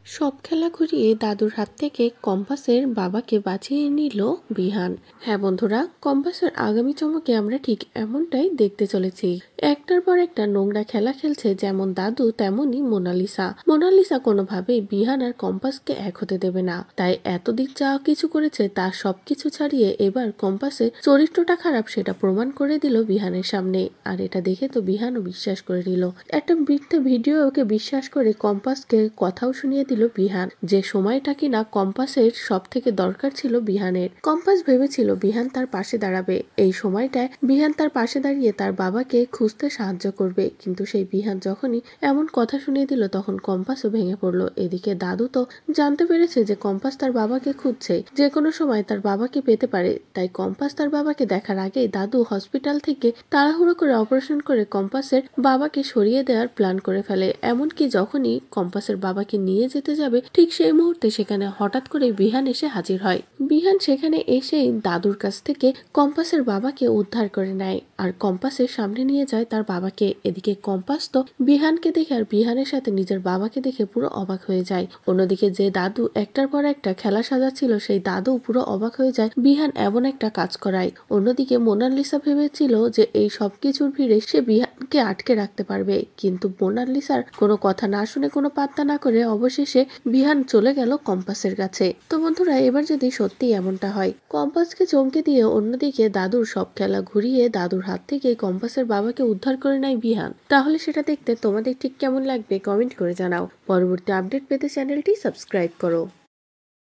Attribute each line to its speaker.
Speaker 1: সব খেলা ঘুরিয়ে দাদুর হাত থেকে কম্পাসের বাবাকে বাঁচিয়ে নিল বিহান। হ্যাঁ বন্ধুরা, কম্পাসের আগামী চমকে আমরা ঠিক এমনটাই দেখতে চলেছি। একটার পর একটা নোংরা খেলা খেলছে যেমন দাদু তেমনই মোনালিসা। মোনালিসা কোনোভাবেই বিহান আর কম্পাসকে এক হতে দেবে না, তাই এতদিন যা কিছু করেছে তার সবকিছু ছাড়িয়ে এবার কম্পাসের চরিত্রটা খারাপ সেটা প্রমাণ করে দিল বিহানের সামনে। আর এটা দেখে তো বিহানও বিশ্বাস করে নিল। একটা মিথ্যে ভিডিও ওকে বিশ্বাস করে কম্পাসকে কথাও শুনিয়ে দিল বিহান, যে সময়টা কিনা কম্পাসের সব থেকে দরকার ছিল বিহানের। কম্পাস ভেবেছিল বিহান তার পাশে দাঁড়াবে, এই সময়টায় বিহান তার পাশে দাঁড়িয়ে তার বাবাকে খুঁজতে সাহায্য করবে, কিন্তু সেই বিহান যখনই এমন কথা শুনিয়ে দিল তখন কম্পাসও ভেঙে পড়লো। এদিকে দাদু তো জানতে পেরেছে যে কম্পাস তার বাবাকে খুঁজছে, যে কোনো সময় তার বাবাকে পেতে পারে, তাই কম্পাস তার বাবাকে দেখার আগেই দাদু হসপিটাল থেকে তাড়াহুড়ো করে অপারেশন করে কম্পাসের বাবাকে সরিয়ে দেওয়ার প্ল্যান করে ফেলে। এমনকি যখনই কম্পাসের বাবাকে নিয়ে যেতে যাবে ঠিক সেই মুহূর্তে সেখানে হঠাৎ করে বিহান এসে হাজির হয়। বিহান সেখানে এসেই দাদুর কাছ থেকে কম্পাসের বাবাকে উদ্ধার করে নেয় আর কম্পাসের সামনে নিয়ে যায় তার বাবাকে। এদিকে কম্পাস তো বিহানকে দেখে আর বিহানের সাথে নিজের বাবাকে দেখে পুরো অবাক হয়ে যায়। অন্যদিকে যে দাদু একটার পর একটা খেলা সাজাচ্ছিল সেই দাদু পুরো অবাক হয়ে যায় বিহান এমন একটা কাজ করায়। অন্যদিকে মোনালিসা ভেবেছিল যে এই সবকিছুর ভিড়ে সে বিহানকে আটকে রাখতে পারবে, কিন্তু মোনালিসার কোনো কথা না শুনে কোনো পাত্তা না করে অবশেষে বিহান চলে গেল কম্পাসের কাছে। তো বন্ধুরা, এবার যদি সত্যি এমনটা হয়, কম্পাসকে চমকে দিয়ে অন্যদিকে দাদুর সব খেলা ঘুরিয়ে দাদুর হাত থেকে কম্পাসের বাবাকে উদ্ধার করে নেয় বিহান, তাহলে সেটা দেখতে তোমাদের ঠিক কেমন লাগবে কমেন্ট করে জানাও। পরবর্তী আপডেট পেতে চ্যানেলটি সাবস্ক্রাইব করো।